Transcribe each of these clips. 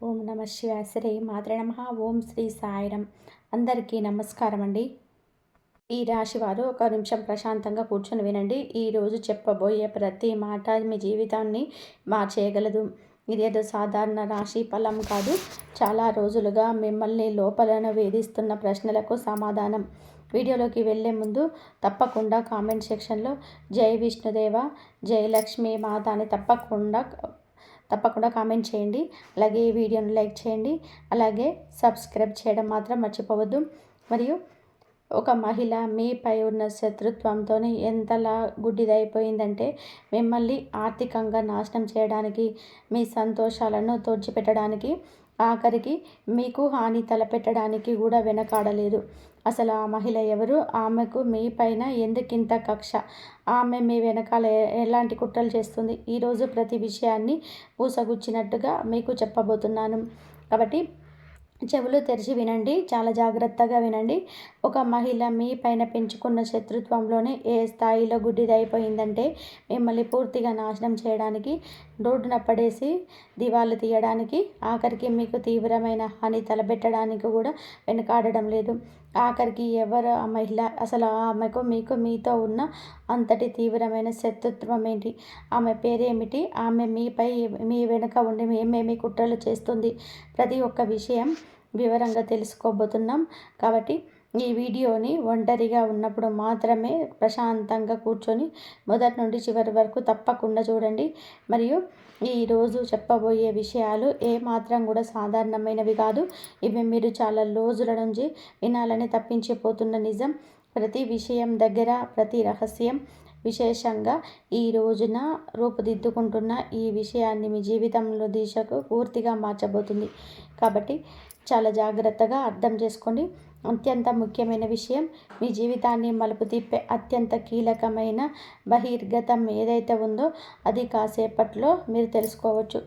ఓం నమ శివాయ శ్రీ మాత్రే నమః. ఓం శ్రీ సాయిరం. అందరికీ నమస్కారం అండి. ఈ రాశి వారు ఒక నిమిషం ప్రశాంతంగా కూర్చొని వినండి. ఈరోజు చెప్పబోయే ప్రతి మాట మీ జీవితాన్ని మార్చేయగలదు. ఇదేదో సాధారణ రాశి ఫలం కాదు. చాలా రోజులుగా మిమ్మల్ని లోపలను వేధిస్తున్న ప్రశ్నలకు సమాధానం. వీడియోలోకి వెళ్ళే ముందు తప్పకుండా కామెంట్ సెక్షన్లో జై విష్ణుదేవ, జై లక్ష్మీ మాత అని తప్పకుండా కామెంట్ చేయండి. అలాగే ఈ వీడియోని లైక్ చేయండి. అలాగే సబ్స్క్రైబ్ చేయడం మాత్రం మర్చిపోవద్దు. మరియు ఒక మహిళ మీపై ఉన్న శత్రుత్వంతో ఎంతలా గుడ్డిదైపోయిందంటే మిమ్మల్ని ఆర్థికంగా నాశనం చేయడానికి, మీ సంతోషాలను తోడ్చిపెట్టడానికి, ఆఖరికి మీకు హాని తలపెట్టడానికి కూడా వెనకాడలేదు. అసలు ఆ మహిళ ఎవరు? ఆమెకు మీ పైన ఎందుకింత కక్ష? ఆమె మీ వెనకాల ఎలాంటి కుట్రలు చేస్తుంది? ఈరోజు ప్రతి విషయాన్ని పూసగుచ్చినట్టుగా మీకు చెప్పబోతున్నాను. కాబట్టి చెవులు తెరిచి వినండి, చాలా జాగ్రత్తగా వినండి. ఒక మహిళ మీ పైన పెంచుకున్న శత్రుత్వంలోనే ఏ స్థాయిలో గుడ్డిదైపోయిందంటే మిమ్మల్ని పూర్తిగా నాశనం చేయడానికి, రోడ్డున పడేసి దివాలు తీయడానికి, ఆఖరికి మీకు తీవ్రమైన హాని తలపెట్టడానికి కూడా వెనుకాడడం లేదు. ఆఖరికి ఎవరు ఆ మహిళ? అసలు ఆమెకు మీతో ఉన్న అంతటి తీవ్రమైన శత్రుత్వం ఏంటి? ఆమె పేరేమిటి? ఆమె మీ వెనుక ఉండి ఏమేమి కుట్రలు చేస్తుంది? ప్రతి ఒక్క విషయం వివరంగా తెలుసుకోబోతున్నాం. కాబట్టి ఈ వీడియోని ఒంటరిగా ఉన్నప్పుడు మాత్రమే ప్రశాంతంగా కూర్చొని మొదటి నుండి చివరి వరకు తప్పకుండా చూడండి. మరియు ఈరోజు చెప్పబోయే విషయాలు ఏమాత్రం కూడా సాధారణమైనవి కాదు. ఇవి మీరు చాలా రోజుల నుంచి వినాలని తప్పించిపోతున్న నిజం. ప్రతి విషయం దగ్గర ప్రతి రహస్యం, విశేషంగా ఈ రోజున రూపుదిద్దుకుంటున్న ఈ విషయాన్ని మీ జీవితంలో దిశకు పూర్తిగా మార్చబోతుంది. కాబట్టి చాలా జాగ్రత్తగా అర్థం చేసుకోండి. అత్యంత ముఖ్యమైన విషయం, మీ జీవితాన్ని మలుపు తిప్పే అత్యంత కీలకమైన బహిర్గతం ఏదైతే ఉందో అది కాసేపట్లో మీరు తెలుసుకోవచ్చు.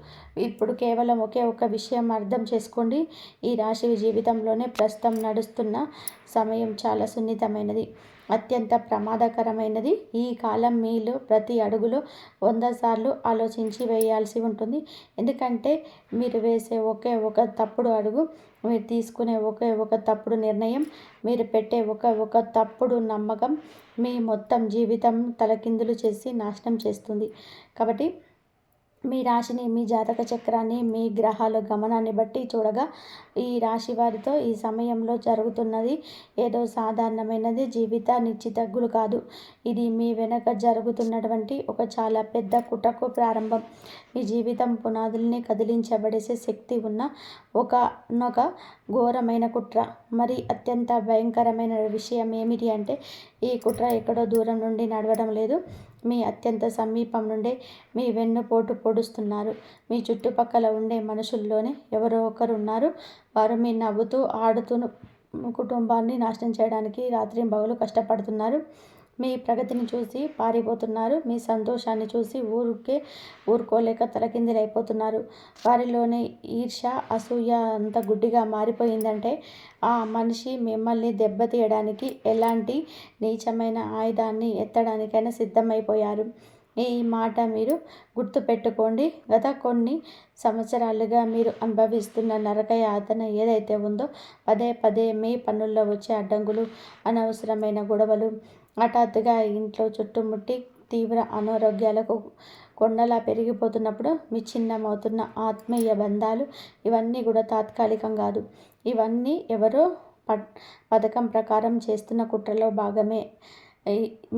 ఇప్పుడు కేవలం ఒకే ఒక విషయం అర్థం చేసుకోండి. ఈ రాశి జీవితంలోనే ప్రస్తుతం నడుస్తున్న సమయం చాలా సున్నితమైనది, అత్యంత ప్రమాదకరమైనది. ఈ కాలం మీలో ప్రతి అడుగులో 100 సార్లు ఆలోచించి వేయాల్సి ఉంటుంది. ఎందుకంటే మీరు వేసే ఒకే ఒక తప్పుడు అడుగు, మీరు తీసుకునే ఒకే ఒక తప్పుడు నిర్ణయం, మీరు పెట్టే ఒక తప్పుడు నమ్మకం మీ మొత్తం జీవితం తలకిందులు చేసి నాశనం చేస్తుంది. కాబట్టి మీ రాశిని, మీ జాతక చక్రాన్ని, మీ గ్రహాల గమనాన్ని బట్టి చూడగా ఈ రాశి వారితో ఈ సమయంలో జరుగుతున్నది ఏదో సాధారణమైనది జీవిత నిశ్చితగ్గులు కాదు. ఇది మీ వెనక జరుగుతున్నటువంటి ఒక చాలా పెద్ద కుట్రకు ప్రారంభం. మీ జీవితం పునాదుల్ని కదిలించబడేసే శక్తి ఉన్న ఒకనొక ఘోరమైన కుట్ర. మరి అత్యంత భయంకరమైన విషయం ఏమిటి అంటే ఈ కుట్ర ఎక్కడో దూరం నుండి నడవడం లేదు. మీ అత్యంత సమీపం నుండే మీ వెన్నుపోటు పొడుస్తున్నారు. మీ చుట్టుపక్కల ఉండే మనుషుల్లోనే ఎవరో ఒకరు ఉన్నారు. వారు మీ నవ్వుతూ ఆడుతూ కుటుంబాన్ని నాశనం చేయడానికి రాత్రింబగలు కష్టపడుతున్నారు. మీ ప్రగతిని చూసి పారిపోతున్నారు. మీ సంతోషాన్ని చూసి ఊరుకోలేక తలకిందులైపోతున్నారు. వారిలోనే ఈర్ష్య, అసూయ అంత గుడ్డిగా మారిపోయిందంటే ఆ మనిషి మిమ్మల్ని దెబ్బతీయడానికి ఎలాంటి నీచమైన ఆయుధాన్ని ఎత్తడానికైనా సిద్ధమైపోయారు. ఈ మాట మీరు గుర్తుపెట్టుకోండి. గత కొన్ని సంవత్సరాలుగా మీరు అనుభవిస్తున్న నరక యాతన ఏదైతే ఉందో, పదే పదే మీ పనుల్లో వచ్చే అడ్డంకులు, అనవసరమైన గొడవలు, హఠాత్తుగా ఇంట్లో చుట్టుముట్టి తీవ్ర అనారోగ్యాలకు కొండలా పెరిగిపోతున్నప్పుడు విచ్ఛిన్నమవుతున్న ఆత్మీయ బంధాలు, ఇవన్నీ కూడా తాత్కాలికం కాదు. ఇవన్నీ ఎవరో పథకం ప్రకారం చేస్తున్న కుట్రలో భాగమే.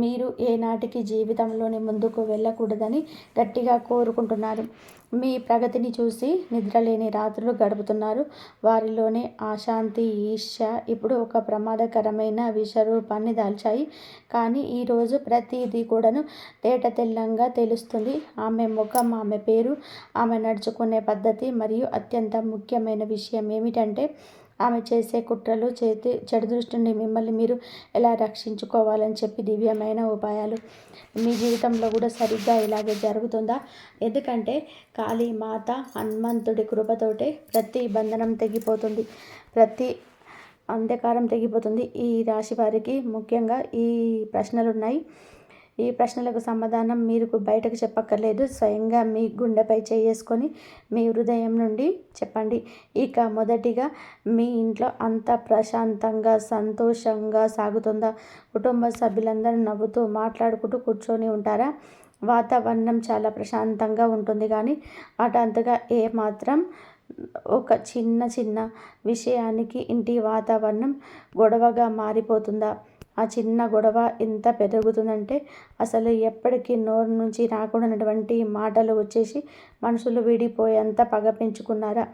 మీరు ఏనాటికి జీవితంలోని ముందుకు వెళ్ళకూడదని గట్టిగా కోరుకుంటున్నారు. మీ ప్రగతిని చూసి నిద్రలేని రాత్రులు గడుపుతున్నారు. వారిలోనే అశాంతి, ఈర్ష్య ఇప్పుడు ఒక ప్రమాదకరమైన విషరూపాన్ని దాల్చాయి. కానీ ఈరోజు ప్రతిదీ కూడాను తేటతెల్లంగా తెలుస్తుంది. ఆమె ముఖం, ఆమె పేరు, ఆమె నడుచుకునే పద్ధతి, మరియు అత్యంత ముఖ్యమైన విషయం ఏమిటంటే ఆమె చేసే కుట్రలు, చెడు దృష్టి నుండి మిమ్మల్ని మీరు ఎలా రక్షించుకోవాలని చెప్పి దివ్యమైన ఉపాయాలు. మీ జీవితంలో కూడా సరిగ్గా ఇలాగే జరుగుతుందా? ఎందుకంటే కాళీ మాత, హనుమంతుడి కృపతోటే ప్రతి బంధనం తెగిపోతుంది, ప్రతి అంధకారం తెగిపోతుంది. ఈ రాశి వారికి ముఖ్యంగా ఈ ప్రశ్నలు ఉన్నాయి. ఈ ప్రశ్నలకు సమాధానం మీరు బయటకు చెప్పక్కర్లేదు. స్వయంగా మీ గుండెపై చేసుకొని మీ హృదయం నుండి చెప్పండి. ఇక మొదటిగా, మీ ఇంట్లో అంతా ప్రశాంతంగా సంతోషంగా సాగుతుందా? కుటుంబ సభ్యులందరూ నవ్వుతూ మాట్లాడుకుంటూ కూర్చొని ఉంటారా? వాతావరణం చాలా ప్రశాంతంగా ఉంటుంది, కానీ హఠాత్తుగా ఏమాత్రం ఒక చిన్న చిన్న విషయానికి ఇంటి వాతావరణం గొడవగా మారిపోతుందా? ఆ చిన్న గొడవ ఎంత పెరుగుతుందంటే అసలు ఎప్పటికీ నోరు నుంచి రాకూడనటువంటి మాటలు వచ్చేసి మనుషులు విడిపోయేంత పగ పెంచుకున్నారా?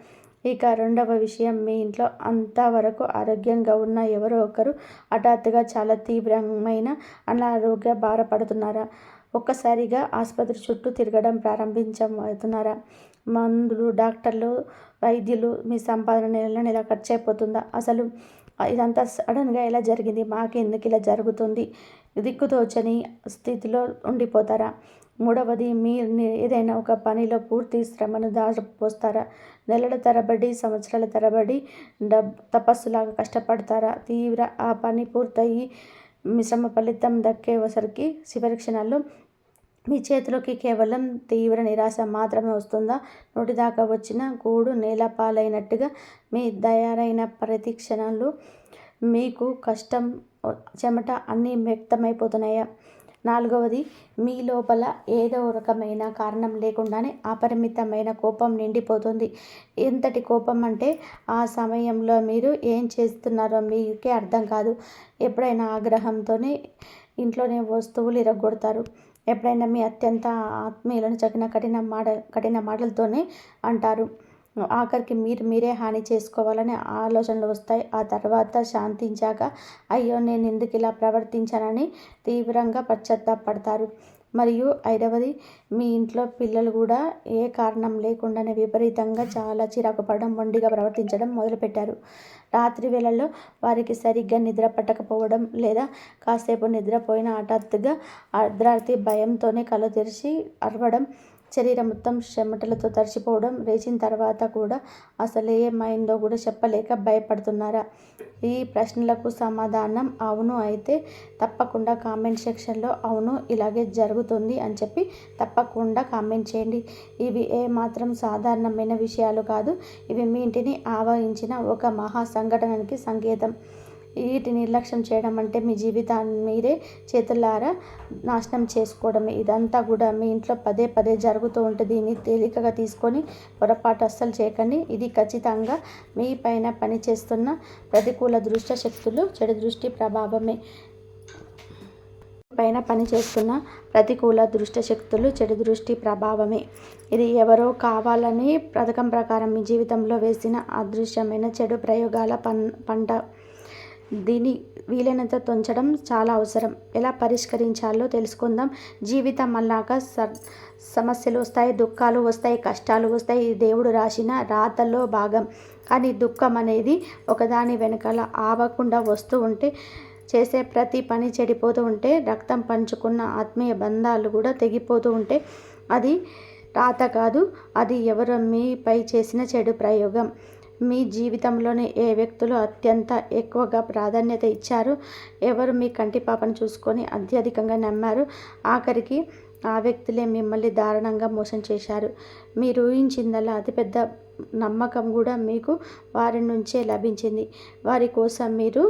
ఇక రెండవ విషయం, మీ ఇంట్లో అంతవరకు ఆరోగ్యంగా ఉన్న ఎవరో ఒకరు హఠాత్తుగా చాలా తీవ్రమైన అనారోగ్య బాధపడుతున్నారా? ఒక్కసారిగా ఆసుపత్రి చుట్టూ తిరగడం ప్రారంభించబోతున్నారా? మందులు, డాక్టర్లు, వైద్యులు, మీ సంపాదన నెల నెల ఖర్చు అయిపోతుందా? అసలు ఇదంతా సడన్గా ఎలా జరిగింది? మాకెందుకు ఇలా జరుగుతుంది? దిక్కుతోచని స్థితిలో ఉండిపోతారా? మూడవది, మీరు ఏదైనా ఒక పనిలో పూర్తి శ్రమను దారిపోస్తారా? నెలల తరబడి, సంవత్సరాల తరబడి తపస్సులాగా కష్టపడతారా? ఆ పని పూర్తయి మీ శ్రమ ఫలితం దక్కేసరికి చివరి క్షణాల్లో మీ చేతిలోకి కేవలం తీవ్ర నిరాశ మాత్రమే వస్తుందా? నోటిదాకా వచ్చిన గూడు నేల పాలైనట్టుగా మీ తయారైన ప్రతి క్షణంలో మీకు కష్టం, చెమట అన్నీ వ్యక్తమైపోతున్నాయా? నాలుగవది, మీ లోపల ఏదో రకమైన కారణం లేకుండానే అపరిమితమైన కోపం నిండిపోతుంది. ఎంతటి కోపం అంటే ఆ సమయంలో మీరు ఏం చేస్తున్నారో మీకే అర్థం కాదు. ఎప్పుడైనా ఆగ్రహంతోనే ఇంట్లోనే వస్తువులు ఇరగొడతారు. ఎప్పుడైనా మీ అత్యంత ఆత్మీయులను కఠిన మాటలతోనే అంటారు. ఆఖరికి మీరే హాని చేసుకోవాలనే ఆలోచనలు వస్తాయి. ఆ తర్వాత శాంతించాక అయ్యో నేను ఎందుకు ఇలా ప్రవర్తించానని తీవ్రంగా పశ్చాత్తాపడతారు. మరియు ఐదవది, మీ ఇంట్లో పిల్లలు కూడా ఏ కారణం లేకుండానే విపరీతంగా చాలా చిరాకు పడడం, మొండిగా ప్రవర్తించడం మొదలుపెట్టారు. రాత్రి వేళల్లో వారికి సరిగ్గా నిద్ర పట్టకపోవడం, లేదా కాసేపు నిద్రపోయిన హఠాత్తుగా అర్ధరాత్రి భయంతోనే కళ్ళు తెరిచి అరవడం, శరీరం మొత్తం చెమటలతో తడిసిపోవడం, లేచిన తర్వాత కూడా అసలు ఏమైందో కూడా చెప్పలేక భయపడుతున్నారా? ఈ ప్రశ్నలకు సమాధానం అవును అయితే తప్పకుండా కామెంట్ సెక్షన్లో అవును ఇలాగే జరుగుతుంది అని చెప్పి తప్పకుండా కామెంట్ చేయండి. ఇవి ఏమాత్రం సాధారణమైన విషయాలు కాదు. ఇవి మీ ఇంటిని ఆవహించిన ఒక మహా సంఘటనకి సంకేతం. వీటిని నిర్లక్ష్యం చేయడం అంటే మీ జీవితాన్ని మీరే చేతులారా నాశనం చేసుకోవడమే. ఇదంతా కూడా మీ ఇంట్లో పదే పదే జరుగుతూ ఉంటే దీన్ని తేలికగా తీసుకొని పొరపాటు అస్సలు చేయకండి. ఇది ఖచ్చితంగా మీ పైన పనిచేస్తున్న ప్రతికూల దృష్ట శక్తులు, చెడు దృష్టి ప్రభావమే. పైన పనిచేస్తున్న ప్రతికూల దృష్ట శక్తులు, చెడు దృష్టి ప్రభావమే. ఇది ఎవరో కావాలని పథకం ప్రకారం మీ జీవితంలో వేసిన అదృశ్యమైన చెడు ప్రయోగాల పంట. దీన్ని వీలైనంత తొంచడం చాలా అవసరం. ఎలా పరిష్కరించాలో తెలుసుకుందాం. జీవితం అన్నాక సమస్యలు వస్తాయి, దుఃఖాలు వస్తాయి, కష్టాలు వస్తాయి. ఇది దేవుడు రాసిన రాతల్లో భాగం. కానీ దుఃఖం అనేది ఒకదాని వెనకాల ఆవకుండా వస్తూ ఉంటే, చేసే ప్రతి పని చెడిపోతూ ఉంటే, రక్తం పంచుకున్న ఆత్మీయ బంధాలు కూడా తెగిపోతూ ఉంటే అది రాత కాదు, అది ఎవరో మీపై చేసిన చెడు ప్రయోగం. మీ జీవితంలోని ఏ వ్యక్తులు అత్యంత ఎక్కువగా ప్రాధాన్యత ఇచ్చారు, ఎవరు మీ కంటి పాపను చూసుకొని అత్యధికంగా నమ్మారు, ఆఖరికి ఆ వ్యక్తులే మిమ్మల్ని దారుణంగా మోసం చేశారు. మీరు ఊహించిందల్లా అతిపెద్ద నమ్మకం కూడా మీకు వారి నుంచే లభించింది. వారి కోసం మీరు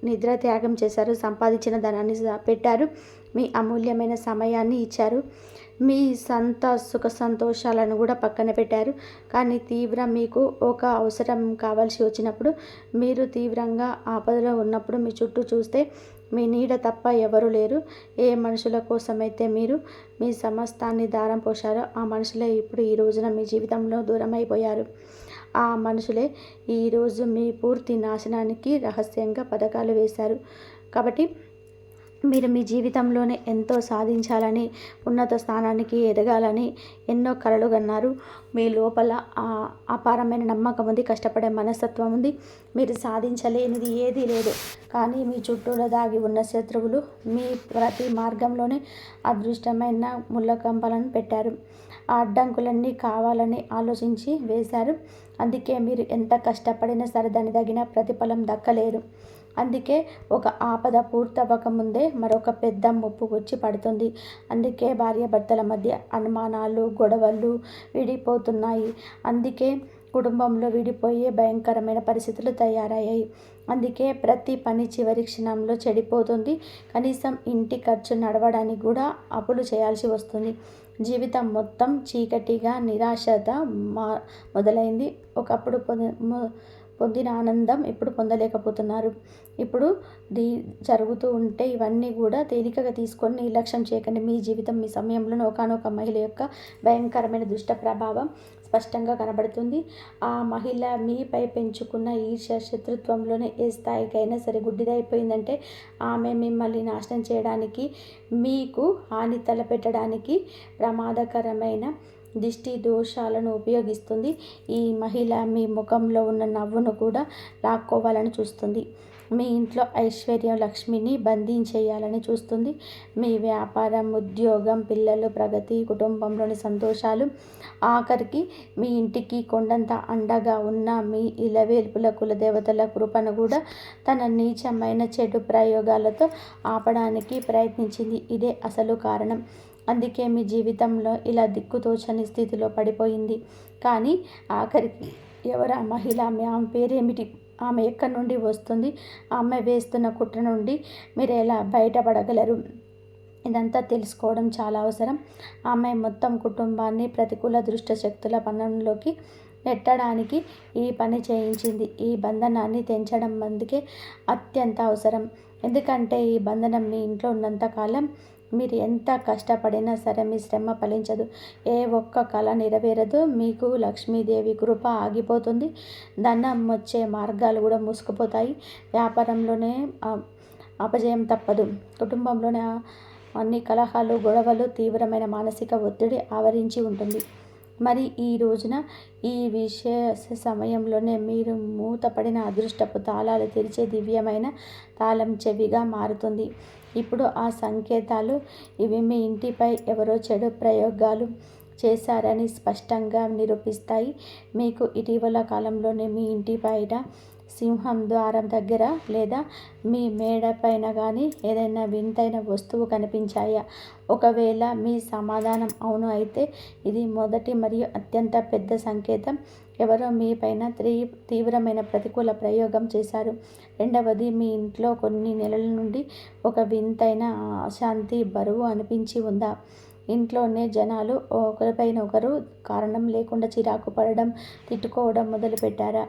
నిద్ర త్యాగం చేశారు, సంపాదించిన ధనాన్ని పెట్టారు, మీ అమూల్యమైన సమయాన్ని ఇచ్చారు, మీ సుఖ సంతోషాలను కూడా పక్కన పెట్టారు. కానీ మీకు ఒక అవసరం కావాల్సి వచ్చినప్పుడు, మీరు తీవ్రంగా ఆపదలో ఉన్నప్పుడు మీ చుట్టూ చూస్తే మీ నీడ తప్ప ఎవరు లేరు. ఏ మనుషుల కోసమైతే మీరు మీ సమస్తాన్ని దారం పోశారో ఆ మనుషులే ఇప్పుడు ఈ రోజున మీ జీవితంలో దూరం అయిపోయారు. ఆ మనుషులే ఈరోజు మీ పూర్తి నాశనానికి రహస్యంగా పథకాలు వేశారు. కాబట్టి మీరు మీ జీవితంలోనే ఎంతో సాధించాలని, ఉన్నత స్థానానికి ఎదగాలని ఎన్నో కలలు కన్నారు. మీ లోపల అపారమైన నమ్మకం ఉంది, కష్టపడే మనస్తత్వం ఉంది. మీరు సాధించలేనిది ఏదీ లేదు. కానీ మీ చుట్టూలో దాగి ఉన్న శత్రువులు మీ ప్రతి మార్గంలోనే అదృష్టమైన ముళ్ళకంపలను పెట్టారు. ఆ అడ్డంకులన్నీ కావాలని ఆలోచించి వేశారు. అందుకే మీరు ఎంత కష్టపడినా సరే దాని తగిన ప్రతిఫలం దక్కలేదు. అందుకే ఒక ఆపద పూర్తవ్వకముందే మరొక పెద్ద ముప్పు వచ్చి పడుతుంది. అందుకే భార్యాభర్తల మధ్య అనుమానాలు, గొడవలు విడిపోతున్నాయి. అందుకే కుటుంబంలో విడిపోయే భయంకరమైన పరిస్థితులు తయారయ్యాయి. అందుకే ప్రతి పని చివరి క్షణంలో చెడిపోతుంది. కనీసం ఇంటి ఖర్చు నడవడానికి కూడా అప్పులు చేయాల్సి వస్తుంది. జీవితం మొత్తం చీకటిగా, నిరాశత మొదలైంది. ఒకప్పుడు పొందిన ఆనందం ఇప్పుడు పొందలేకపోతున్నారు. ఇప్పుడు జరుగుతూ ఉంటే ఇవన్నీ కూడా తేలికగా తీసుకొని నిర్లక్ష్యం చేయకండి. మీ జీవితం, మీ సమయంలో ఒకానొక మహిళ యొక్క భయంకరమైన దుష్ట ప్రభావం స్పష్టంగా కనబడుతుంది. ఆ మహిళ మీపై పెంచుకున్న ఈర్ష్య, శత్రుత్వంలోనే ఏ స్థాయికైనా సరే గుడ్డిదైపోయిందంటే ఆమె మిమ్మల్ని నాశనం చేయడానికి, మీకు హాని తలపెట్టడానికి ప్రమాదకరమైన దిష్టి దోషాలను ఉపయోగిస్తుంది. ఈ మహిళ మీ ముఖంలో ఉన్న నవ్వును కూడా లాక్కోవాలని చూస్తుంది. మీ ఇంట్లో ఐశ్వర్యం, లక్ష్మిని బంధించేయాలని చూస్తుంది. మీ వ్యాపారం, ఉద్యోగం, పిల్లలు, ప్రగతి, కుటుంబంలోని సంతోషాలు, ఆఖరికి మీ ఇంటికి కొండంత అండగా ఉన్న మీ ఇలవేల్పుల కులదేవతల కృపను కూడా తన నీచమైన చెడు ప్రయోగాలతో ఆపడానికి ప్రయత్నించింది. ఇదే అసలు కారణం. అందుకే మీ జీవితంలో ఇలా దిక్కుతోచని స్థితిలో పడిపోయింది. కానీ ఆఖరికి ఎవరా మహిళ, ఆమె పేరేమిటి, ఆమె ఎక్కడి నుండి వస్తుంది, ఆమె వేస్తున్న కుట్ర నుండి మీరు ఎలా బయటపడగలరు? ఇదంతా తెలుసుకోవడం చాలా అవసరం. ఆమె మొత్తం కుటుంబాన్ని ప్రతికూల దుష్ట శక్తుల పనంలోకి నెట్టడానికి ఈ పని చేయించింది. ఈ బంధనాన్ని తెంచడం అందుకే అత్యంత అవసరం. ఎందుకంటే ఈ బంధనం మీ ఇంట్లో ఉన్నంతకాలం మీరు ఎంత కష్టపడినా సరే మీ శ్రమ ఫలించదు. ఏ ఒక్క కళ నెరవేరదు. మీకు లక్ష్మీదేవి కృప ఆగిపోతుంది. ధనం వచ్చే మార్గాలు కూడా మూసుకుపోతాయి. వ్యాపారంలోనే అపజయం తప్పదు. కుటుంబంలోనే అన్ని కలహాలు, గొడవలు, తీవ్రమైన మానసిక ఒత్తిడి ఆవరించి ఉంటుంది. మరి ఈ రోజున ఈ విశేష సమయంలోనే మీరు మూతపడిన అదృష్టపు తాళాలు తెరిచే దివ్యమైన తాళం చెవిగా మారుతుంది. ఇప్పుడు ఆ సంకేతాలు ఇవి మీ ఇంటిపై ఎవరో చెడు ప్రయోగాలు చేశారని స్పష్టంగా నిరూపిస్తాయి. మీకు ఇటీవల కాలంలోనే మీ ఇంటి బయట, సింహం ద్వారం దగ్గర లేదా మీ మేడ పైన కానీ ఏదైనా వింతైన వస్తువు కనిపించాయా? ఒకవేళ మీ సమాధానం అవును అయితే ఇది మొదటి మరియు అత్యంత పెద్ద సంకేతం. ఎవరో మీ పైన తీవ్రమైన ప్రతికూల ప్రయోగం చేశారు. రెండవది, మీ ఇంట్లో కొన్ని నెలల నుండి ఒక వింతైన అశాంతి, బరువు అనిపించి ఉందా? ఇంట్లోనే జనాలు ఒకరిపైన ఒకరు కారణం లేకుండా చిరాకు పడడం, తిట్టుకోవడం మొదలుపెట్టారా?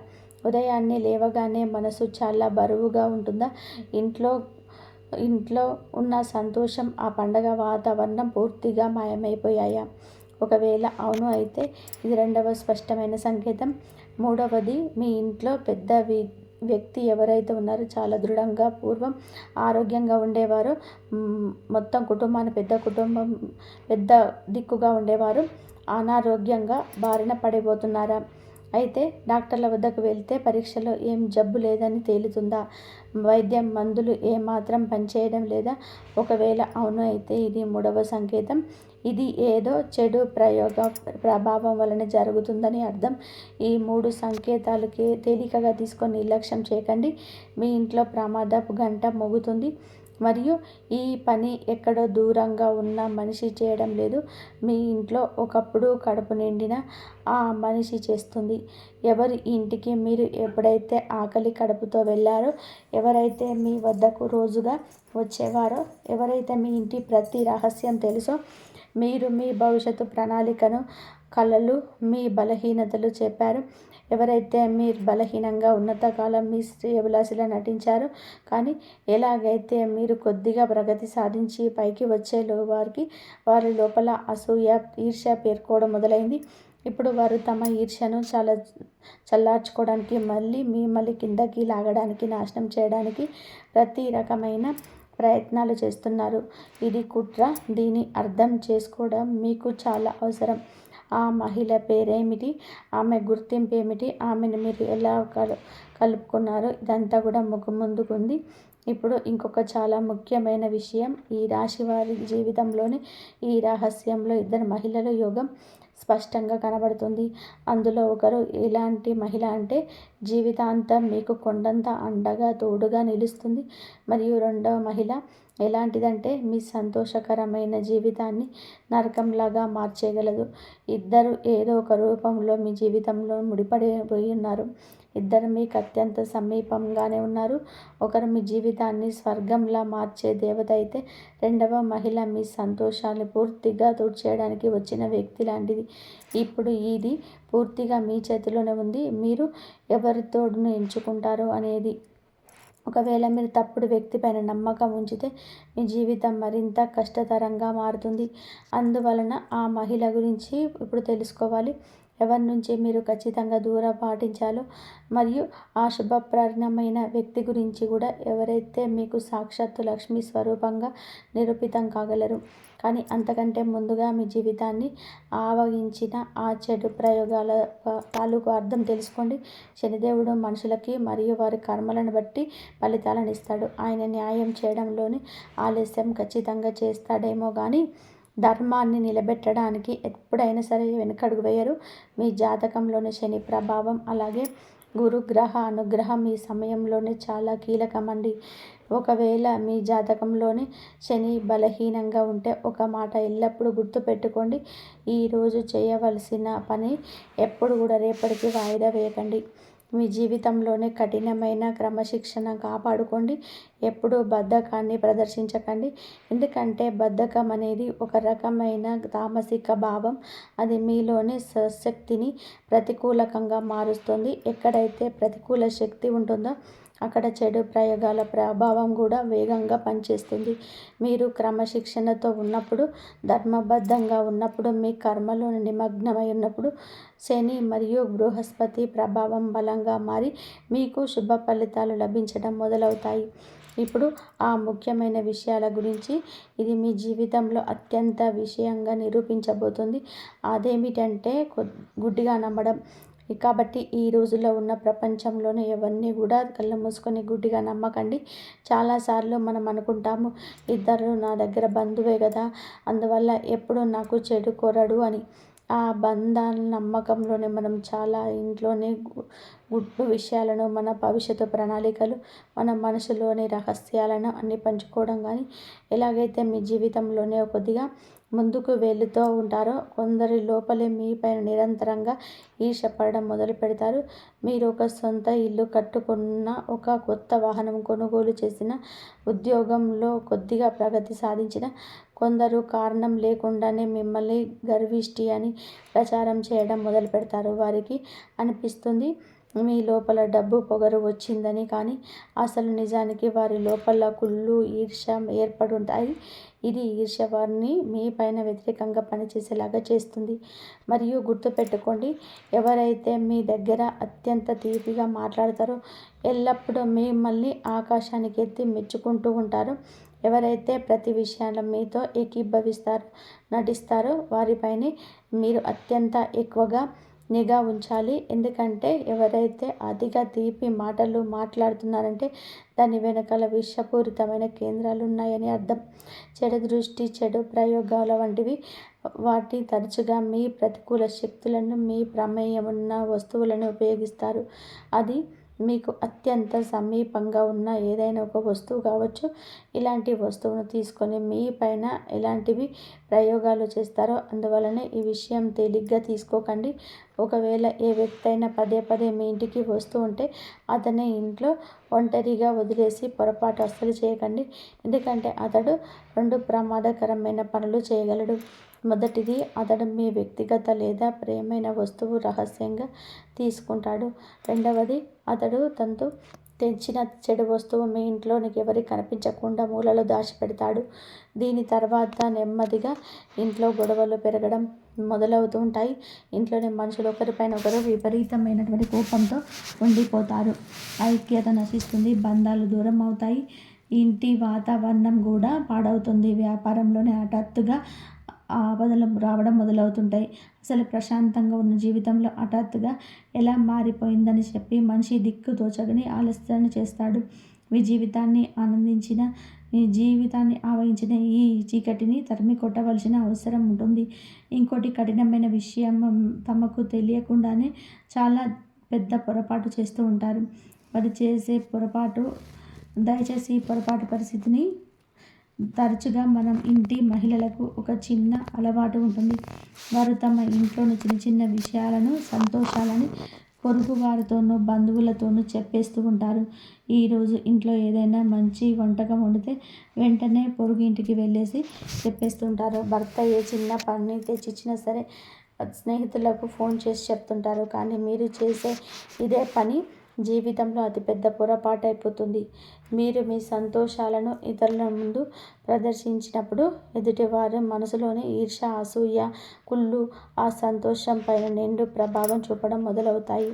ఉదయాన్నే లేవగానే మనసు చాలా బరువుగా ఉంటుందా? ఇంట్లో ఉన్న సంతోషం, ఆ పండగ వాతావరణం పూర్తిగా మాయమైపోయాయా? ఒకవేళ అవును అయితే ఇది రెండవ స్పష్టమైన సంకేతం. మూడవది, మీ ఇంట్లో పెద్ద వ్యక్తి ఎవరైతే ఉన్నారో చాలా దృఢంగా, పూర్వం ఆరోగ్యంగా ఉండేవారు, మొత్తం కుటుంబాన్ని పెద్ద దిక్కుగా ఉండేవారు, అనారోగ్యంగా బారిన పడిపోతున్నారా? అయితే డాక్టర్ల వద్దకు వెళ్తే పరీక్షలో ఏం జబ్బు లేదని తేలుతుందా? వైద్యం, మందులు ఏమాత్రం పనిచేయడం లేదా? ఒకవేళ అవును అయితే ఇది మూడవ సంకేతం. ఇది ఏదో చెడు ప్రభావం వలన జరుగుతుందని అర్థం. ఈ మూడు సంకేతాలకి తేలికగా తీసుకొని నిర్లక్ష్యం చేయకండి. మీ ఇంట్లో ప్రమాదపు గంట మోగుతుంది మరియు ఈ పని ఎక్కడో దూరంగా ఉన్న మనిషి చేయడం లేదు. మీ ఇంట్లో ఒకప్పుడు కడుపు నిండిన ఆ మనిషి చేస్తుంది. ఎవరి ఇంటికి మీరు ఎప్పుడైతే ఆకలి కడుపుతో వెళ్ళారో, ఎవరైతే మీ వద్దకు రోజుగా వచ్చేవారో, ఎవరైతే మీ ఇంటి ప్రతి రహస్యం తెలుసో, మీరు మీ భవిష్యత్తు ప్రణాళికను, కలలు, మీ బలహీనతలు చెప్పారు, ఎవరైతే మీరు బలహీనంగా ఉన్నంతకాలం మీ శ్రేయోభిలాషిలా నటించారో, కానీ ఎలాగైతే మీరు కొద్దిగా ప్రగతి సాధించి పైకి వచ్చేలో వారి లోపల అసూయ, ఈర్ష్య పేర్కోవడం మొదలైంది. ఇప్పుడు వారు తమ ఈర్ష్యను చల్లార్చుకోవడానికి మిమ్మల్ని కిందకి లాగడానికి, నాశనం చేయడానికి ప్రతి రకమైన ప్రయత్నాలు చేస్తున్నారు. ఇది కుట్ర. దీన్ని అర్థం చేసుకోవడం మీకు చాలా అవసరం. ఆ మహిళ పేరేమిటి? ఆమె గుర్తింపు ఏమిటి? ఆమెను మీరు ఎలా కలుపుకున్నారు? ఇదంతా కూడా ముందుకుంది. ఇప్పుడు ఇంకొక చాలా ముఖ్యమైన విషయం. ఈ రాశి వారి జీవితంలోని ఈ రహస్యంలో ఇద్దరు మహిళల యోగం స్పష్టంగా కనబడుతుంది. అందులో ఒకరు ఎలాంటి మహిళ అంటే జీవితాంతం మీకు కొండంత అండగా తోడుగా నిలుస్తుంది. మరియు రెండవ మహిళ ఎలాంటిదంటే మీ సంతోషకరమైన జీవితాన్ని నరకంలాగా మార్చేయగలదు. ఇద్దరు ఏదో ఒక రూపంలో మీ జీవితంలో ముడిపడిపోయి ఉన్నారు. ఇద్దరు మీకు అత్యంత సమీపంగానే ఉన్నారు. ఒకరు మీ జీవితాన్ని స్వర్గంలా మార్చే దేవత అయితే రెండవ మహిళ మీ సంతోషాన్ని పూర్తిగా తుడిచేయడానికి వచ్చిన వ్యక్తి లాంటిది. ఇప్పుడు ఇది పూర్తిగా మీ చేతిలోనే ఉంది. మీరు ఎవరి తోడును ఎంచుకుంటారో అనేది. ఒకవేళ మీరు తప్పుడు వ్యక్తి పైన నమ్మకం ఉంచితే మీ జీవితం మరింత కష్టతరంగా మారుతుంది. అందువలన ఆ మహిళ గురించి ఇప్పుడు తెలుసుకోవాలి. ఎవరి నుంచి మీరు ఖచ్చితంగా దూరం పాటించాలో మరియు ఆ శుభప్రదమైన వ్యక్తి గురించి కూడా ఎవరైతే మీకు సాక్షాత్తు లక్ష్మీ స్వరూపంగా నిరూపితం కాగలరు. కానీ అంతకంటే ముందుగా మీ జీవితాన్ని ఆవగించిన ఆ చెడు ప్రయోగాల తాలూకు అర్థం తెలుసుకోండి. శనిదేవుడు మనుషులకి మరియు వారి కర్మలను బట్టి ఫలితాలను ఇస్తాడు. ఆయన న్యాయం చేయడంలోని ఆలస్యం ఖచ్చితంగా చేస్తాడేమో కానీ ధర్మాన్ని నిలబెట్టడానికి ఎప్పుడైనా సరే వెనుకడుగు వేయరు. మీ జాతకంలోని శని ప్రభావం అలాగే గురుగ్రహ అనుగ్రహం ఈ సమయంలోనే చాలా కీలకమండి. ఒకవేళ మీ జాతకంలోని శని బలహీనంగా ఉంటే ఒక మాట ఎల్లప్పుడూ గుర్తుపెట్టుకోండి. ఈరోజు చేయవలసిన పని ఎప్పుడు కూడా రేపటికి వాయిదా వేయకండి. మీ జీవితంలోనే కఠినమైన క్రమశిక్షణ కాపాడుకోండి. ఎప్పుడూ బద్ధకాన్ని ప్రదర్శించకండి. ఎందుకంటే బద్ధకం అనేది ఒక రకమైన తామసిక భావం. అది మీలోని శక్తిని ప్రతికూలకంగా మారుస్తుంది. ఎక్కడైతే ప్రతికూల శక్తి ఉంటుందో అక్కడ చెడు ప్రయోగాల ప్రభావం కూడా వేగంగా పనిచేస్తుంది. మీరు క్రమశిక్షణతో ఉన్నప్పుడు, ధర్మబద్ధంగా ఉన్నప్పుడు, మీ కర్మలో నిమగ్నమై ఉన్నప్పుడు శని మరియు బృహస్పతి ప్రభావం బలంగా మారి మీకు శుభ ఫలితాలు లభించడం మొదలవుతాయి. ఇప్పుడు ఆ ముఖ్యమైన విషయాల గురించి ఇది మీ జీవితంలో అత్యంత విషయంగా నిరూపించబోతుంది. అదేమిటంటే గుడ్డిగా నమ్మడం. కాబట్టి ఈ రోజుల్లో ఉన్న ప్రపంచంలోనే ఎవరిని కూడా కళ్ళు మూసుకొని గుడ్డిగా నమ్మకండి. చాలాసార్లు మనం అనుకుంటాము ఇద్దరు నా దగ్గర బంధువే కదా, అందువల్ల ఎప్పుడు నాకు చెడు కోరడు అని. ఆ బంధాల నమ్మకంలోనే మనం చాలా ఇంట్లోనే గుడ్డు విషయాలను, మన భవిష్యత్తు ప్రణాళికలు, మన మనసులోని రహస్యాలను అన్నీ పంచుకోవడం కానీ ఎలాగైతే మీ జీవితంలోనే కొద్దిగా ముందుకు వెళుతూ ఉంటారో కొందరి లోపలే మీ పైన నిరంతరంగా ఈర్ష్యపడడం మొదలు పెడతారు. మీరు ఒక సొంత ఇల్లు కట్టుకున్న, ఒక కొత్త వాహనం కొనుగోలు చేసిన, ఉద్యోగంలో కొద్దిగా ప్రగతి సాధించిన కొందరు కారణం లేకుండానే మిమ్మల్ని గర్విష్టి అని ప్రచారం చేయడం మొదలు పెడతారు. వారికి అనిపిస్తుంది మీ లోపల డబ్బు పొగరు వచ్చిందని, కానీ అసలు నిజానికి వారి లోపల కుళ్ళు ఈర్ష్య ఏర్పడుంటాయి. ఇది ఈర్ష్య వారిని మీ పైన వ్యతిరేకంగా పనిచేసేలాగా చేస్తుంది. మరియు గుర్తుపెట్టుకోండి, ఎవరైతే మీ దగ్గర అత్యంత తీపిగా మాట్లాడతారో, ఎల్లప్పుడూ మిమ్మల్ని ఆకాశానికి ఎత్తి మెచ్చుకుంటూ ఉంటారో, ఎవరైతే ప్రతి విషయంలో మీతో ఏకీభవిస్తారో, నటిస్తారో వారిపైనే మీరు అత్యంత ఎక్కువగా నిఘా ఉంచాలి. ఎందుకంటే ఎవరైతే అతిగా తీపి మాటలు మాట్లాడుతున్నారంటే దాని వెనకాల విషపూరితమైన కేంద్రాలు ఉన్నాయని అర్థం. చెడు దృష్టి, చెడు ప్రయోగాల వంటివి వాటి తరచుగా మీ ప్రతికూల శక్తులను, మీ ప్రమేయం ఉన్న వస్తువులను ఉపయోగిస్తారు. అది మీకు అత్యంత సమీపంగా ఉన్న ఏదైనా ఒక వస్తువు కావచ్చు. ఇలాంటి వస్తువును తీసుకొని మీ పైన ఎలాంటివి ప్రయోగాలు చేస్తారో అందువలనే ఈ విషయం తేలిగ్గా తీసుకోకండి. ఒకవేళ ఏ వ్యక్తి అయినా పదే పదే మీ ఇంటికి వస్తూ ఉంటే అతనే ఇంట్లో ఒంటరిగా వదిలేసి పొరపాటు అస్సలు చేయకండి. ఎందుకంటే అతడు రెండు ప్రమాదకరమైన పనులు చేయగలడు. మొదటిది, అతడు మీ వ్యక్తిగత లేదా ప్రియమైన వస్తువు రహస్యంగా తీసుకుంటాడు. రెండవది, అతడు తనతో తెచ్చిన చెడు వస్తువు మీ ఇంట్లోనికి ఎవరికి కనిపించకుండా మూలలో దాచిపెడతాడు. దీని తర్వాత నెమ్మదిగా ఇంట్లో గొడవలు పెరగడం మొదలవుతూ ఉంటాయి. ఇంట్లోని మనుషులు ఒకరిపైన ఒకరు విపరీతమైనటువంటి కోపంతో ఉండిపోతారు. ఐక్యత నశిస్తుంది. బంధాలు దూరం అవుతాయి. ఇంటి వాతావరణం కూడా పాడవుతుంది. వ్యాపారంలోనే హఠాత్తుగా ఆపదలు రావడం మొదలవుతుంటాయి. అసలు ప్రశాంతంగా ఉన్న జీవితంలో హఠాత్తుగా ఎలా మారిపోయిందని చెప్పి మనిషి దిక్కు తోచని ఆలస్యాన్ని చేస్తాడు. మీ జీవితాన్ని ఆనందించిన ఈ జీవితాన్ని ఆవహించిన ఈ చీకటిని తరిమి కొట్టవలసిన అవసరం ఉంటుంది. ఇంకోటి కఠినమైన విషయం, తమకు తెలియకుండానే చాలా పెద్ద పొరపాటు చేస్తూ ఉంటారు. వారు చేసే పొరపాటు, దయచేసి ఈ పొరపాటు పరిస్థితిని తరచుగా మనం ఇంటి మహిళలకు ఒక చిన్న అలవాటు ఉంటుంది. వారు తమ ఇంట్లోని చిన్న చిన్న విషయాలను, సంతోషాలని పొరుగు వారితోనూ బంధువులతోనూ చెప్పేస్తూ ఉంటారు. ఈరోజు ఇంట్లో ఏదైనా మంచి వంటకం వండితే వెంటనే పొరుగు ఇంటికి వెళ్ళేసి చెప్పేస్తుంటారు. భర్త ఏ చిన్న పని తెచ్చిచ్చినా సరే స్నేహితులకు ఫోన్ చేసి చెప్తుంటారు. కానీ మీరు చేసే ఇదే పని జీవితంలో అతిపెద్ద పొరపాటు అయిపోతుంది. మీరు మీ సంతోషాలను ఇతరుల ముందు ప్రదర్శించినప్పుడు ఎదుటివారి మనసులోని ఈర్ష్య, అసూయ, కుళ్ళు ఆ సంతోషం పైన నిండు ప్రభావం చూపడం మొదలవుతాయి.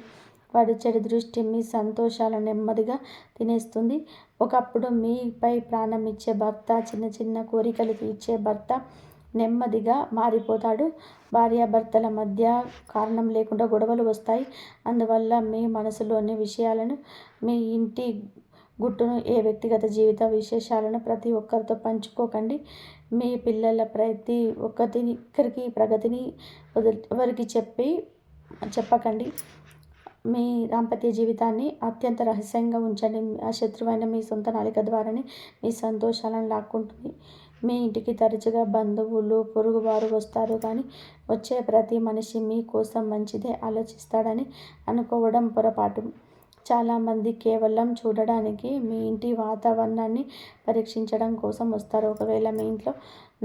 వాడి చెడు దృష్టి మీ సంతోషాలను నెమ్మదిగా తినేస్తుంది. ఒకప్పుడు మీపై ప్రాణం ఇచ్చే భర్త, చిన్న చిన్న కోరికలు తీర్చే భర్త నెమ్మదిగా మారిపోతాడు. భార్యాభర్తల మధ్య కారణం లేకుండా గొడవలు వస్తాయి. అందువల్ల మీ మనసులోని విషయాలను, మీ ఇంటి గుట్టును, ఏ వ్యక్తిగత జీవిత విశేషాలను ప్రతి ఒక్కరితో పంచుకోకండి. మీ పిల్లల ప్రతి ఒక్కరికి ప్రగతిని ఎవరికి చెప్పకండి. మీ దాంపత్య జీవితాన్ని అత్యంత రహస్యంగా ఉంచండి. ఆ శత్రువైన మీ సొంత నాలిక ద్వారానే మీ సంతోషాలను లాక్కుంటుంది. మీ ఇంటికి తరచుగా బంధువులు, పొరుగువారు వస్తారు. కానీ వచ్చే ప్రతి మనిషి మీ కోసం మంచిదే ఆలోచిస్తాడని అనుకోవడం పొరపాటు. చాలామంది కేవలం చూడడానికి, మీ ఇంటి వాతావరణాన్ని పరీక్షించడం కోసం వస్తారు. ఒకవేళ మీ ఇంట్లో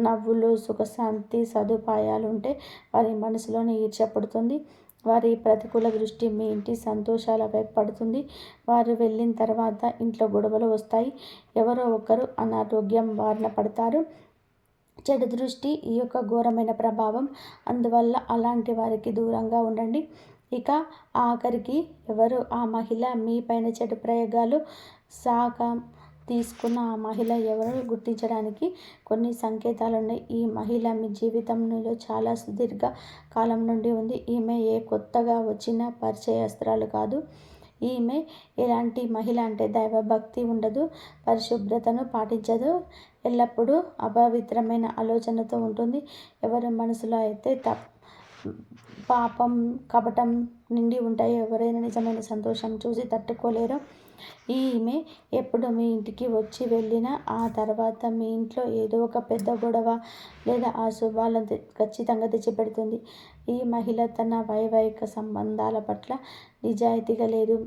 నవ్వులు, సుఖశాంతి, సదుపాయాలుంటే వారి మనసులోనే ఈర్ష్య పుడుతుంది. వారి ప్రతికూల దృష్టి మీ ఇంటి సంతోషాల వైపు పడుతుంది. వారు వెళ్ళిన తర్వాత ఇంట్లో గొడవలు వస్తాయి. ఎవరో ఒకరు అనారోగ్యం బారిన పడతారు. చెడు దృష్టి ఈ యొక్క ఘోరమైన ప్రభావం. అందువల్ల అలాంటి వారికి దూరంగా ఉండండి. ఇక ఆఖరికి ఎవరు ఆ మహిళ మీ పైన చెడు ప్రయోగాలు తీసుకున్న ఆ మహిళ ఎవరు గుర్తించడానికి కొన్ని సంకేతాలున్నాయి. ఈ మహిళ మీ జీవితంలో చాలా సుదీర్ఘ కాలం నుండి ఉంది. ఈమె ఏ కొత్తగా వచ్చిన పరిచయస్తురాలు కాదు. ఈమె ఎలాంటి మహిళ అంటే దైవభక్తి ఉండదు, పరిశుభ్రతను పాటించదు, ఎల్లప్పుడూ అపవిత్రమైన ఆలోచనతో ఉంటుంది. ఎవరి మనసులో అయితే పాపం, కపటం నిండి ఉంటాయి. ఎవరైనా నిజమైన సంతోషం చూసి తట్టుకోలేరు. ఈమె ఎప్పుడు మీ ఇంటికి వచ్చి వెళ్ళినా ఆ తర్వాత మీ ఇంట్లో ఏదో ఒక పెద్ద గొడవ లేదా అశుభాలను ఖచ్చితంగా తెచ్చిపెడుతుంది. ఈ మహిళ తన వైవాహిక సంబంధాల పట్ల నిజాయితీగా లేదు.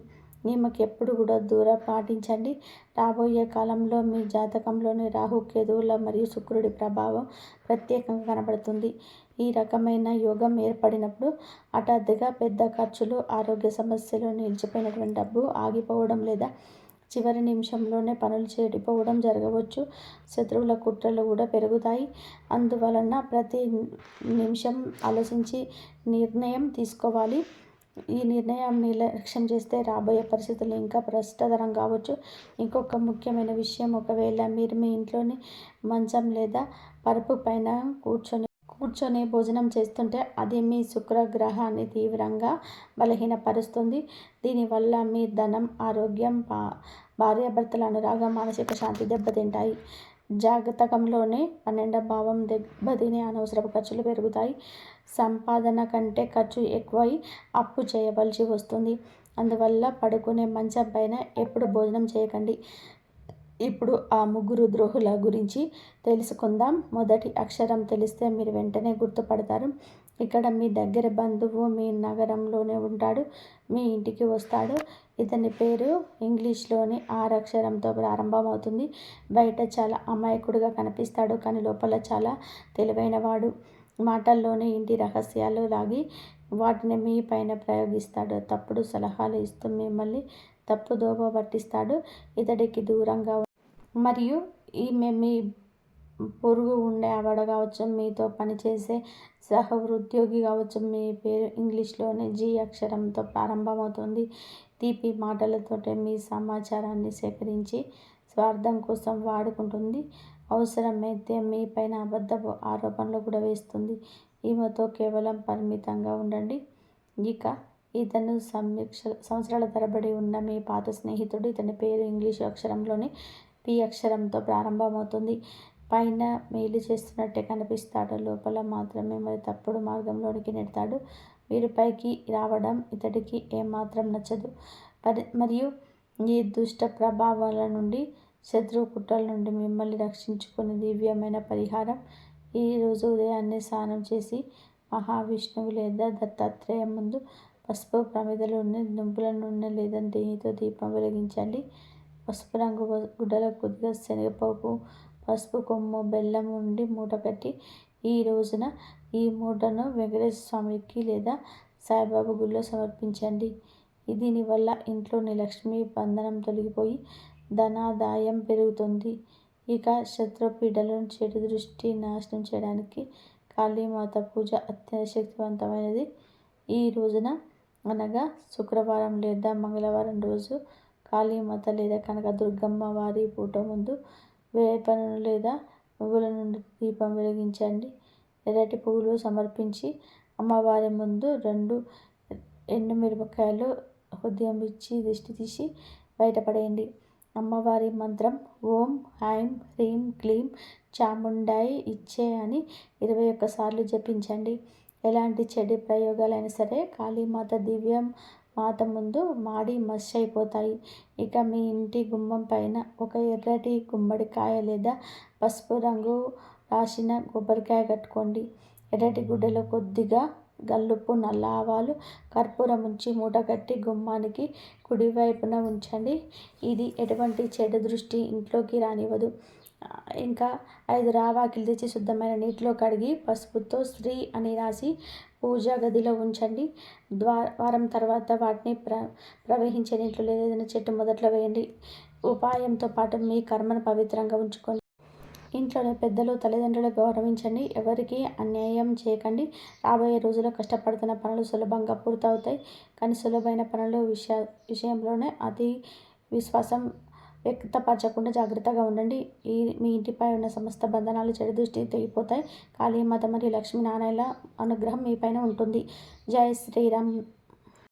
ఈమెకు ఎప్పుడు కూడా దూరం పాటించండి. రాబోయే కాలంలో మీ జాతకంలోని రాహు, కేతువుల మరియు శుక్రుడి ప్రభావం ప్రత్యేకంగా కనబడుతుంది. ఈ రకమైన యోగం ఏర్పడినప్పుడు హఠాత్తుగా పెద్ద ఖర్చులు, ఆరోగ్య సమస్యలు, నిలిచిపోయినటువంటి డబ్బు ఆగిపోవడం లేదా చివరి నిమిషంలోనే పనులు చెడిపోవడం జరగవచ్చు. శత్రువుల కుట్రలు కూడా పెరుగుతాయి. అందువలన ప్రతి నిమిషం ఆలోచించి నిర్ణయం తీసుకోవాలి. ఈ నిర్ణయం నిర్లక్ష్యం చేస్తే రాబోయే పరిస్థితులు ఇంకా కష్టతరం కావచ్చు. ఇంకొక ముఖ్యమైన విషయం, ఒకవేళ మీరు మీ ఇంట్లోని మంచం లేదా పరుపు పైన కూర్చొని భోజనం చేస్తుంటే అది మీ శుక్రగ్రహాన్ని తీవ్రంగా బలహీనపరుస్తుంది. దీనివల్ల మీ ధనం, ఆరోగ్యం, భార్యాభర్తల అనురాగం, మానసిక శాంతి దెబ్బతింటాయి. జాతకంలోనే 12వ భావం దెబ్బతిని అనవసరపు ఖర్చులు పెరుగుతాయి. సంపాదన కంటే ఖర్చు ఎక్కువై అప్పు చేయవలసి వస్తుంది. అందువల్ల పడుకునే మంచం పైన ఎప్పుడు భోజనం చేయకండి. ఇప్పుడు ఆ ముగ్గురు ద్రోహుల గురించి తెలుసుకుందాం. మొదటి అక్షరం తెలిస్తే మీరు వెంటనే గుర్తుపడతారు. ఇక్కడ మీ దగ్గర బంధువు మీ నగరంలోనే ఉంటాడు. మీ ఇంటికి వస్తాడు. ఇతని పేరు ఇంగ్లీష్లోని 6 అక్షరంతో ప్రారంభమవుతుంది. బయట చాలా అమాయకుడిగా కనిపిస్తాడు. కానీ లోపల చాలా తెలివైనవాడు. మాటల్లోనే ఇంటి రహస్యాలు లాగి వాటిని మీ పైన ప్రయోగిస్తాడు. తప్పుడు సలహాలు ఇస్తూ మిమ్మల్ని తప్పుదోవ పట్టిస్తాడు. ఇతడికి దూరంగా మరియు ఈమె మీ పొరుగు ఉండే ఆవిడ కావచ్చు, మీతో పనిచేసే సహోద్యోగి కావచ్చు. మీ పేరు ఇంగ్లీష్లోనే G అక్షరంతో ప్రారంభమవుతుంది. తీపి మాటలతోటే మీ సమాచారాన్ని సేకరించి స్వార్థం కోసం వాడుకుంటుంది. అవసరమైతే మీ పైన అబద్ధపు ఆరోపణలు కూడా వేస్తుంది. ఈమెతో కేవలం పరిమితంగా ఉండండి. ఇక ఇతను సంవత్సరాల తరబడి ఉన్న మీ పాత స్నేహితుడు. ఇతని పేరు ఇంగ్లీషు అక్షరంలోని పి అక్షరంతో ప్రారంభమవుతుంది. పైన మేలు చేస్తున్నట్టే కనిపిస్తాడు. లోపల మాత్రం మిమ్మల్ని తప్పుడు మార్గంలోనికి నెడతాడు. మీరు పైకి రావడం ఇతడికి ఏమాత్రం నచ్చదు. మరియు ఈ దుష్ట ప్రభావాల నుండి, శత్రువు కుట్రల నుండి మిమ్మల్ని రక్షించుకునే దివ్యమైన పరిహారం. ఈరోజు ఉదయాన్నే స్నానం చేసి మహావిష్ణువు లేదా దత్తాత్రేయ ముందు పసుపు ప్రమిదలో నువ్వుల నూనె లేదా నెయ్యితో దీపం వెలిగించండి. పసుపు రంగు గుడ్డలో కొద్దిగా శనగపప్పు, పసుపు కొమ్ము, బెల్లం ఉండి మూట కట్టి ఈ రోజున ఈ మూటను వెంకటేశ్వర స్వామికి లేదా సాయిబాబా గుడిలో సమర్పించండి. దీనివల్ల ఇంట్లోని లక్ష్మీ బంధనం తొలగిపోయి ధనాదాయం పెరుగుతుంది. ఇక శత్రుపీడలను, చెడు దృష్టి నాశనం చేయడానికి కాళీమాత పూజ అత్యంత శక్తివంతమైనది. ఈ రోజున అనగా శుక్రవారం లేదా మంగళవారం రోజు కాళీమాత లేదా కనకదుర్గమ్మ వారి ఫోటో ముందు వేపను లేదా నువ్వుల నుండి దీపం వెలిగించండి. ఎర్రటి పువ్వులు సమర్పించి అమ్మవారి ముందు 2 ఎండుమిరపకాయలు ఉదయం ఇచ్చి దిష్టి తీసి బయటపడేయండి. అమ్మవారి మంత్రం ఓం ఐం హ్రీం క్లీం చాముండాయి ఇచ్చే అని 21 సార్లు జపించండి. ఎలాంటి చెడు ప్రయోగాలైనా సరే కాళీమాత దివ్యం మాత ముందు మాడి మష్ అయిపోతాయి. ఇక మీ ఇంటి గుమ్మం పైన ఒక ఎర్రటి గుమ్మడికాయ లేదా పసుపు రంగు రాసిన కొబ్బరికాయ కట్టుకోండి. ఎర్రటి గుడ్డలో కొద్దిగా గల్లుప్పు, నల్ల ఆవాలు, కర్పూరం ఉంచి మూట కట్టి గుమ్మానికి కుడివైపున ఉంచండి. ఇది ఎటువంటి చెడు దృష్టి ఇంట్లోకి రానివ్వదు. ఇంకా 5 రావాకిలు తెచ్చి శుద్ధమైన నీటిలో కడిగి పసుపుతో శ్రీ అని రాసి పూజా గదిలో ఉంచండి. వారం తర్వాత వాటిని ప్రవహించే నీటిలో లేదా ఏదైనా చెట్టు మొదట్లో వేయండి. ఉపాయంతో పాటు మీ కర్మను పవిత్రంగా ఉంచుకోండి. ఇంట్లోని పెద్దలు, తల్లిదండ్రులు గౌరవించండి. ఎవరికి అన్యాయం చేయకండి. రాబోయే రోజుల్లో కష్టపడుతున్న పనులు సులభంగా పూర్తవుతాయి. కానీ సులభమైన పనుల విషయంలోనే అతి విశ్వాసం వ్యక్తపరచకుండా జాగ్రత్తగా ఉండండి. మీ ఇంటిపై ఉన్న సమస్త బంధనాలు, చెడు దృష్టి తెగిపోతాయి. కాళీమాత మరియు లక్ష్మీనారాయణ అనుగ్రహం మీపైన ఉంటుంది. జై శ్రీరామ్.